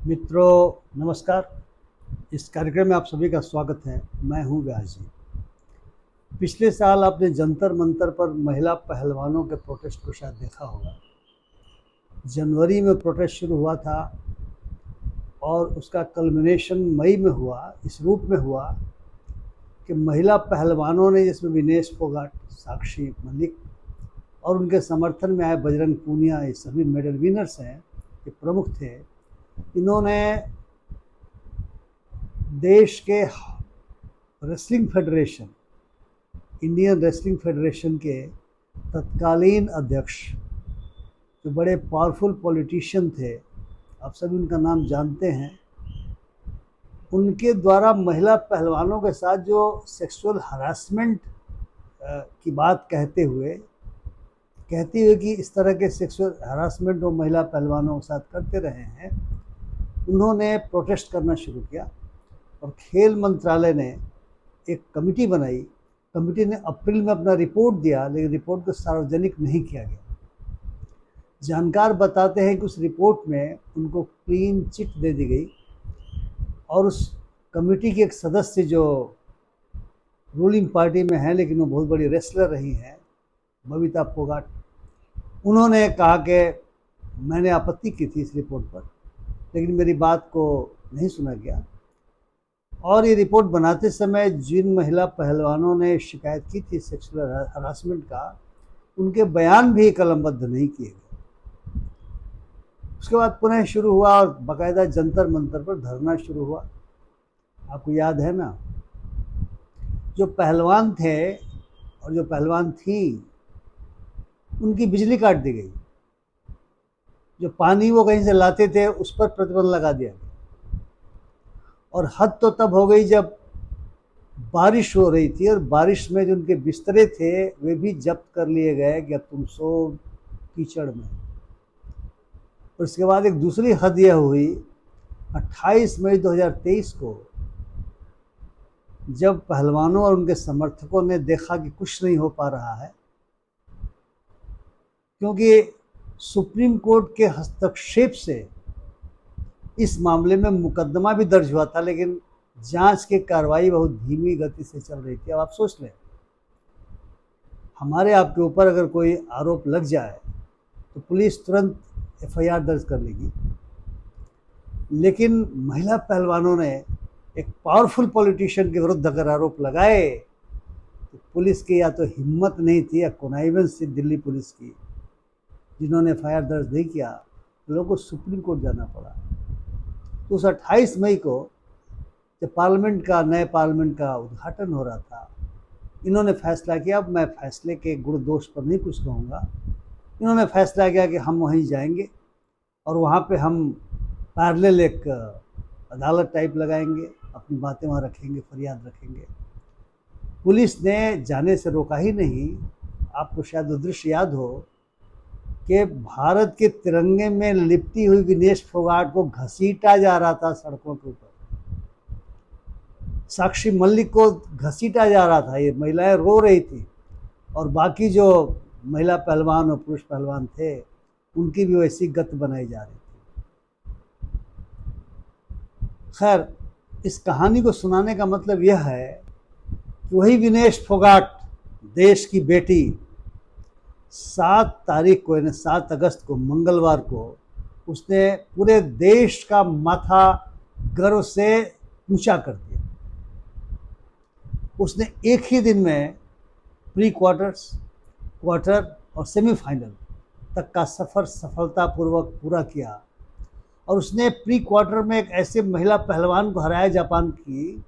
मित्रों नमस्कार। इस कार्यक्रम में आप सभी का स्वागत है। मैं हूं व्यास जी। पिछले साल आपने जंतर मंतर पर महिला पहलवानों के प्रोटेस्ट को शायद देखा होगा। जनवरी में प्रोटेस्ट शुरू हुआ था और उसका कल्मिनेशन मई में हुआ, इस रूप में हुआ कि महिला पहलवानों ने, जिसमें विनेश फोगाट, साक्षी मलिक और उनके समर्थन में आए बजरंग पूनिया, ये सभी मेडल विनर्स हैं, ये प्रमुख थे। इन्होंने देश के wrestling federation, Indian wrestling federation के तत्कालीन अध्यक्ष, जो बड़े पावरफुल पॉलिटिशियन थे, आप सभी उनका नाम जानते हैं, उनके द्वारा महिला पहलवानों के साथ जो सेक्सुअल हरासमेंट की बात कहते हुए कि इस तरह के सेक्सुअल हरासमेंट वो महिला पहलवानों के साथ करते रहे हैं, उन्होंने प्रोटेस्ट करना शुरू किया और खेल मंत्रालय ने एक कमेटी बनाई। कमेटी ने अप्रैल में अपना रिपोर्ट दिया, लेकिन रिपोर्ट को सार्वजनिक नहीं किया गया। जानकार बताते हैं कि उस रिपोर्ट में उनको क्लीन चिट दे दी गई और उस कमेटी के एक सदस्य जो रूलिंग पार्टी में हैं, लेकिन वो बहुत बड़ी रेसलर रही हैं, बबीता फोगाट, उन्होंने कहा कि मैंने आपत्ति की थी इस रिपोर्ट पर, लेकिन मेरी बात को नहीं सुना गया। और ये रिपोर्ट बनाते समय जिन महिला पहलवानों ने शिकायत की थी सेक्सुअल हरासमेंट का, उनके बयान भी कलमबद्ध नहीं किए गए। उसके बाद पुनः शुरू हुआ और बाकायदा जंतर मंतर पर धरना शुरू हुआ। आपको याद है ना, जो पहलवान थे और जो पहलवान थी, उनकी बिजली काट दी गई। जो पानी वो कहीं से लाते थे उस पर प्रतिबंध लगा दिया गया। और हद तो तब हो गई जब बारिश हो रही थी और बारिश में जो उनके बिस्तरे थे वे भी जब्त कर लिए गए कि अब तुम सो कीचड़ में। और इसके बाद एक दूसरी हद यह हुई 28 मई 2023 को, जब पहलवानों और उनके समर्थकों ने देखा कि कुछ नहीं हो पा रहा है, क्योंकि सुप्रीम कोर्ट के हस्तक्षेप से इस मामले में मुकदमा भी दर्ज हुआ था, लेकिन जांच की कार्रवाई बहुत धीमी गति से चल रही थी। अब आप सोच लें, हमारे आपके ऊपर अगर कोई आरोप लग जाए तो पुलिस तुरंत एफआईआर दर्ज कर लेगी, लेकिन महिला पहलवानों ने एक पावरफुल पॉलिटिशियन के विरुद्ध अगर आरोप लगाए तो पुलिस की या तो हिम्मत नहीं थी या कॉन्नाइवेंस थी दिल्ली पुलिस की, जिन्होंने एफआईआर दर्ज नहीं किया, तो लोगों को सुप्रीम कोर्ट जाना पड़ा। तो उस 28 मई को जब नए पार्लियामेंट का उद्घाटन हो रहा था, इन्होंने फैसला किया, अब मैं फैसले के गुण दोष पर नहीं कुछ कहूँगा, इन्होंने फैसला किया कि हम वहीं जाएंगे और वहाँ पे हम पैरेलल एक अदालत टाइप लगाएंगे, अपनी बातें वहाँ रखेंगे, फरियाद रखेंगे। पुलिस ने जाने से रोका ही नहीं। आपको शायद वो दृश्य याद हो कि भारत के तिरंगे में लिपटी हुई विनेश फोगाट को घसीटा जा रहा था सड़कों के ऊपर, साक्षी मलिक को घसीटा जा रहा था, ये महिलाएं रो रही थी और बाकी जो महिला पहलवान और पुरुष पहलवान थे उनकी भी वैसी गत बनाई जा रही थी। खैर, इस कहानी को सुनाने का मतलब यह है कि वही विनेश फोगाट, देश की बेटी, 7 तारीख को यानी 7 अगस्त को, मंगलवार को, उसने पूरे देश का माथा गर्व से ऊंचा कर दिया। उसने एक ही दिन में प्री क्वार्टर्स, क्वार्टर और सेमीफाइनल तक का सफ़र सफलतापूर्वक पूरा किया और उसने प्री क्वार्टर में एक ऐसे महिला पहलवान को हराया, जापान की,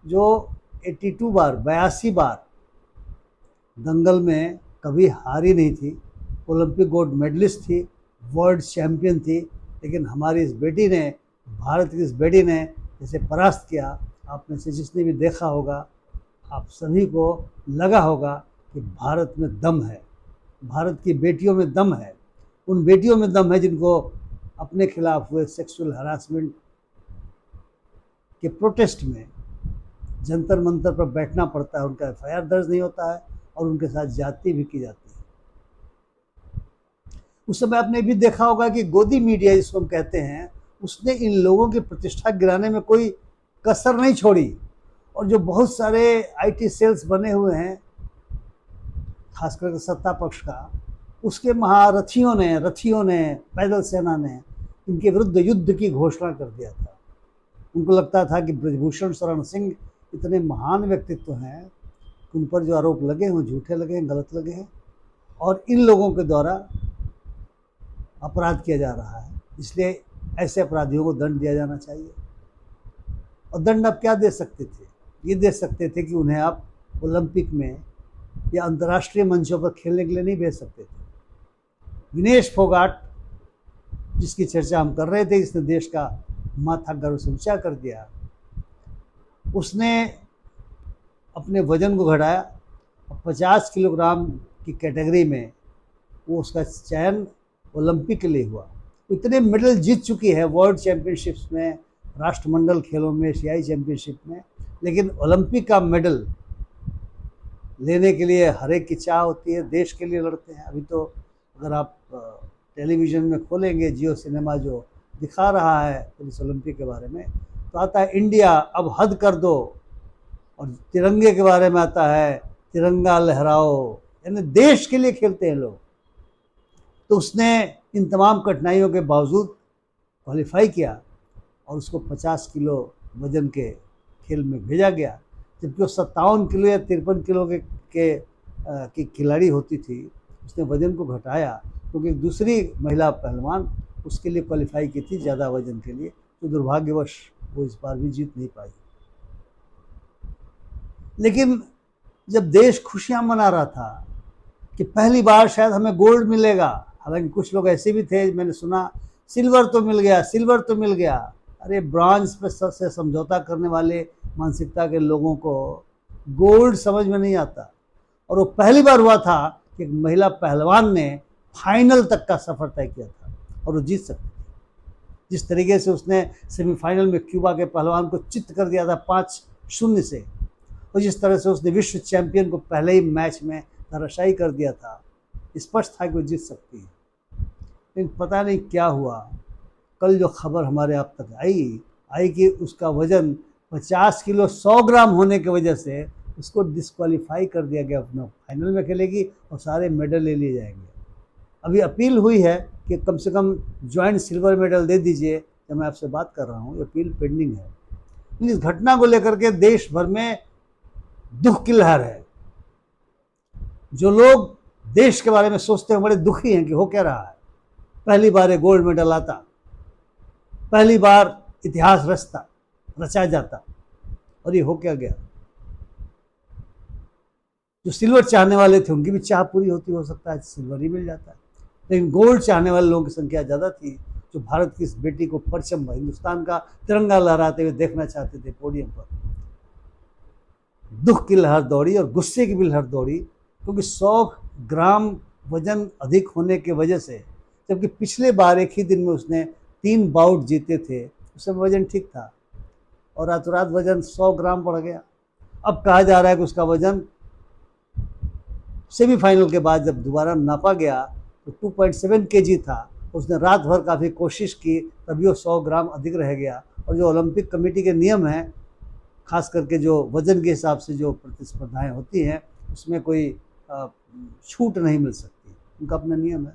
जो 82 बार दंगल में कभी हारी नहीं थी, ओलंपिक गोल्ड मेडलिस्ट थी, वर्ल्ड चैम्पियन थी, लेकिन हमारी इस बेटी ने, भारत की इस बेटी ने जिसे परास्त किया, आप में से जिसने भी देखा होगा, आप सभी को लगा होगा कि भारत में दम है, भारत की बेटियों में दम है। उन बेटियों में दम है जिनको अपने खिलाफ हुए सेक्सुअल हरासमेंट के प्रोटेस्ट में जंतर मंतर पर बैठना पड़ता है, उनका एफआईआर दर्ज नहीं होता है और उनके साथ ज्यादती भी की जाती है। उस समय आपने भी देखा होगा कि गोदी मीडिया जिसको हम कहते हैं, उसने इन लोगों की प्रतिष्ठा गिराने में कोई कसर नहीं छोड़ी। और जो बहुत सारे आईटी सेल्स बने हुए हैं खासकर सत्ता पक्ष का, उसके महारथियों ने, रथियों ने, पैदल सेना ने इनके विरुद्ध युद्ध की घोषणा कर दिया था। उनको लगता था कि ब्रजभूषण शरण सिंह इतने महान व्यक्तित्व हैं कि उन पर जो आरोप लगे हैं वो झूठे लगे हैं, गलत लगे हैं, और इन लोगों के द्वारा अपराध किया जा रहा है, इसलिए ऐसे अपराधियों को दंड दिया जाना चाहिए। और दंड आप क्या दे सकते थे? ये दे सकते थे कि उन्हें आप ओलंपिक में या अंतर्राष्ट्रीय मंचों पर खेलने के लिए नहीं भेज सकते थे। विनेश फोगाट, जिसकी चर्चा हम कर रहे थे, इसने देश का माथा गर्व से ऊंचा कर दिया, उसने अपने वजन को घटाया और 50 किलोग्राम की कैटेगरी में वो उसका चयन ओलंपिक के लिए हुआ। इतने मेडल जीत चुकी है वर्ल्ड चैम्पियनशिप्स में, राष्ट्रमंडल खेलों में, एशियाई चैम्पियनशिप में, लेकिन ओलंपिक का मेडल लेने के लिए हर एक की चाह होती है, देश के लिए लड़ते हैं। अभी तो अगर आप टेलीविज़न में खोलेंगे, जियो सिनेमा जो दिखा रहा है पुलिस ओलंपिक के बारे में, तो आता है इंडिया अब हद कर दो, और तिरंगे के बारे में आता है तिरंगा लहराओ, यानी देश के लिए खेलते हैं लोग। तो उसने इन तमाम कठिनाइयों के बावजूद क्वालिफाई किया और उसको 50 किलो वजन के खेल में भेजा गया, जबकि वो 57 किलो या 53 किलो की खिलाड़ी होती थी। उसने वजन को घटाया क्योंकि दूसरी महिला पहलवान उसके लिए क्वालिफाई की थी ज़्यादा वजन के लिए, तो दुर्भाग्यवश वो इस बार भी जीत नहीं पाई। लेकिन जब देश खुशियां मना रहा था कि पहली बार शायद हमें गोल्ड मिलेगा, हालांकि कुछ लोग ऐसे भी थे, मैंने सुना सिल्वर तो मिल गया, सिल्वर तो मिल गया। अरे ब्रॉन्ज पे से समझौता करने वाले मानसिकता के लोगों को गोल्ड समझ में नहीं आता। और वो पहली बार हुआ था कि एक महिला पहलवान ने फाइनल तक का सफ़र तय किया था और वो जीत सकती थी। जिस तरीके से उसने सेमीफाइनल में क्यूबा के पहलवान को चित्त कर दिया था 5-0 से, और जिस तरह से उसने विश्व चैंपियन को पहले ही मैच में धराशायी कर दिया था, स्पष्ट था कि वो जीत सकती है। लेकिन पता नहीं क्या हुआ, कल जो खबर हमारे आप तक आई कि उसका वजन 50 किलो 100 ग्राम होने की वजह से उसको डिस्क्वालीफाई कर दिया गया। अपना फाइनल में खेलेगी और सारे मेडल ले लिए जाएंगे। अभी अपील हुई है कि कम से कम ज्वाइंट सिल्वर मेडल दे दीजिए। जब मैं आपसे बात कर रहा हूँ, अपील पेंडिंग है। इस घटना को लेकर के देश भर में दुख की लहर है। जो लोग देश के बारे में सोचते हैं बड़े दुखी हैं कि हो क्या रहा है। पहली बार ये गोल्ड मेडल आता, पहली बार इतिहास रचा जाता, और ये हो क्या गया। जो सिल्वर चाहने वाले थे उनकी भी चाह पूरी होती, हो सकता है सिल्वर ही मिल जाता है, लेकिन गोल्ड चाहने वाले लोगों की संख्या ज़्यादा थी, जो भारत की इस बेटी को परचम, हिंदुस्तान का तिरंगा लहराते हुए देखना चाहते थे पोडियम पर। दुख की लहर दौड़ी और गुस्से की भी लहर दौड़ी, क्योंकि 100 ग्राम वजन अधिक होने की वजह से, जबकि पिछले बार एक ही दिन में उसने 3 बाउट जीते थे, उसमें वजन ठीक था, और रातों रात वजन 100 ग्राम बढ़ गया। अब कहा जा रहा है कि उसका वजन सेमीफाइनल के बाद जब दोबारा नापा गया तो 2.7 kg था। उसने रात भर काफ़ी कोशिश की, तभी वो 100 ग्राम अधिक रह गया। और जो ओलंपिक कमेटी के नियम हैं, खास करके जो वजन के हिसाब से जो प्रतिस्पर्धाएं होती हैं, उसमें कोई छूट नहीं मिल सकती, उनका अपना नियम है।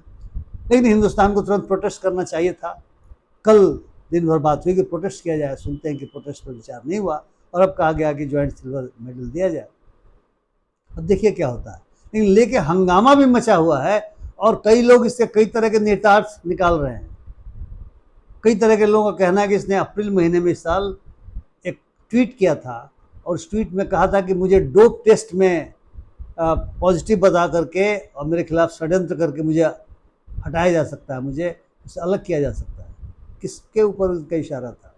लेकिन हिंदुस्तान को तुरंत प्रोटेस्ट करना चाहिए था। कल दिन भर बात हुई कि प्रोटेस्ट किया जाए, सुनते हैं कि प्रोटेस्ट पर विचार नहीं हुआ, और अब कहा गया कि ज्वाइंट सिल्वर मेडल दिया जाए। अब देखिए क्या होता है। लेकिन लेके हंगामा भी मचा हुआ है, और कई लोग इससे कई तरह के निहितार्थ निकाल रहे हैं। कई तरह के लोगों का कहना है कि इसने अप्रैल महीने में इस साल एक ट्वीट किया था, और उस ट्वीट में कहा था कि मुझे डोप टेस्ट में पॉजिटिव बता करके और मेरे खिलाफ षड्यंत्र करके मुझे हटाया जा सकता है, मुझे उससे अलग किया जा सकता है। किसके ऊपर उसका इशारा था,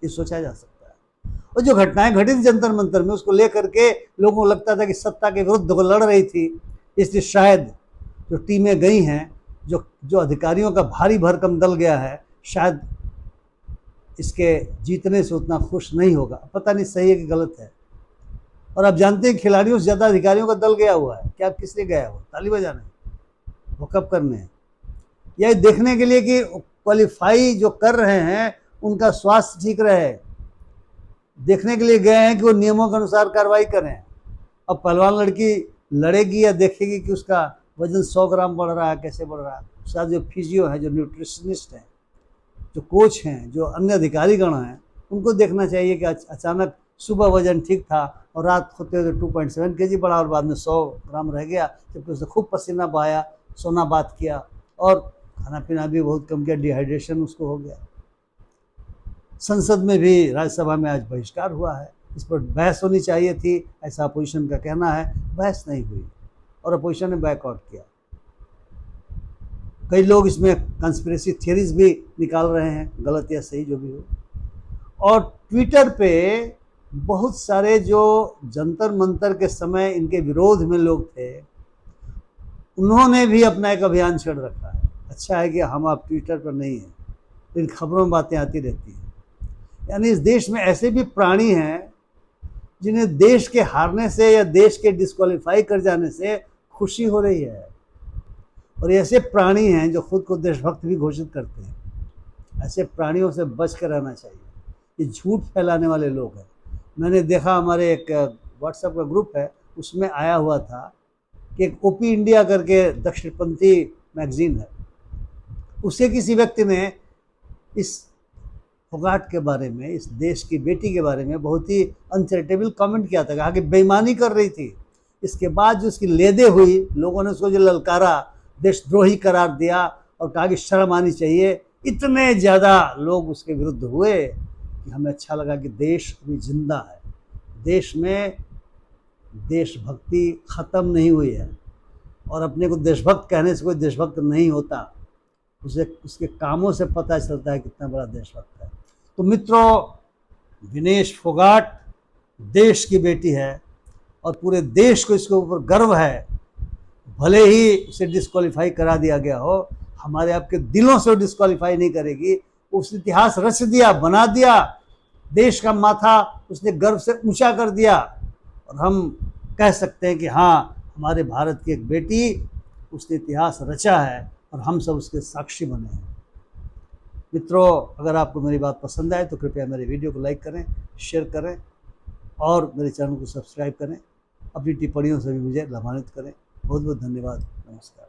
ये सोचा जा सकता है। और जो घटनाएं घटी थी जंतर मंतर में, उसको लेकर के लोगों को लगता था कि सत्ता के विरुद्ध वो लड़ रही थी, इसलिए शायद जो टीमें गई हैं, जो अधिकारियों का भारी भरकम दल गया है, शायद इसके जीतने से उतना खुश नहीं होगा। पता नहीं सही है कि गलत है। और आप जानते हैं खिलाड़ियों से ज़्यादा अधिकारियों का दल गया हुआ है। क्या किस लिए गया है वो? ताली बजाने, वो कब करने हैं, या देखने के लिए कि क्वालिफाई जो कर रहे हैं उनका स्वास्थ्य ठीक रहे, देखने के लिए गए हैं कि वो नियमों के अनुसार कार्रवाई करें। अब पहलवान लड़की लड़ेगी या देखेगी कि उसका वजन 100 ग्राम बढ़ रहा है, कैसे बढ़ रहा है, उसके साथ जो फिजियो है, जो न्यूट्रिशनिस्ट हैं, जो कोच हैं, जो अन्य अधिकारीगण हैं, उनको देखना चाहिए कि अचानक सुबह वजन ठीक था और रात होते हुए 2.7 kg बढ़ा और बाद में 100 ग्राम रह गया, जबकि उसने खूब पसीना बहाया, सोना बात किया और खाना पीना भी बहुत कम किया, डिहाइड्रेशन उसको हो गया। संसद में भी, राज्यसभा में आज बहिष्कार हुआ है, इस पर बहस होनी चाहिए थी, ऐसा अपोजिशन का कहना है। बहस नहीं हुई और अपोजिशन ने बैकआउट किया। कई लोग इसमें कंस्पिरेसी थियरीज भी निकाल रहे हैं, गलत या सही जो भी हो। और ट्विटर पे बहुत सारे जो जंतर मंतर के समय इनके विरोध में लोग थे, उन्होंने भी अपना एक अभियान छेड़ रखा है। अच्छा है कि हम आप ट्विटर पर नहीं हैं, इन खबरों में बातें आती रहती हैं। यानी इस देश में ऐसे भी प्राणी हैं जिन्हें देश के हारने से या देश के डिस्क्वालीफाई कर जाने से खुशी हो रही है, और ऐसे प्राणी हैं जो खुद को देशभक्त भी घोषित करते हैं। ऐसे प्राणियों से बच कर रहना चाहिए, ये झूठ फैलाने वाले लोग हैं। मैंने देखा, हमारे एक व्हाट्सएप का ग्रुप है, उसमें आया हुआ था कि एक ओपी इंडिया करके दक्षिणपंथी मैगजीन है, उसे किसी व्यक्ति ने इस फोगाट के बारे में, इस देश की बेटी के बारे में बहुत ही अनचैरिटेबल कमेंट किया था, कहा कि बेईमानी कर रही थी। इसके बाद जो उसकी लेदे हुई, लोगों ने उसको जो ललकारा, देशद्रोही करार दिया और कहा कि शर्म आनी चाहिए, इतने ज़्यादा लोग उसके विरुद्ध हुए कि हमें अच्छा लगा कि देश अभी जिंदा है, देश में देशभक्ति ख़त्म नहीं हुई है, और अपने को देशभक्त कहने से कोई देशभक्त नहीं होता, उसे उसके कामों से पता चलता है कितना बड़ा देशभक्त है। तो मित्रों, विनेश फोगाट देश की बेटी है और पूरे देश को इसके ऊपर गर्व है। भले ही उसे डिस्क्वालीफाई करा दिया गया हो, हमारे आपके दिलों से डिस्क्वालीफाई नहीं करेगी। उसने इतिहास रच दिया, बना दिया, देश का माथा उसने गर्व से ऊंचा कर दिया, और हम कह सकते हैं कि हाँ, हमारे भारत की एक बेटी, उसने इतिहास रचा है और हम सब उसके साक्षी बने हैं। मित्रों, अगर आपको मेरी बात पसंद आए तो कृपया मेरे वीडियो को लाइक करें, शेयर करें और मेरे चैनल को सब्सक्राइब करें। अपनी टिप्पणियों से भी मुझे लाभान्वित करें। बहुत बहुत धन्यवाद। नमस्कार।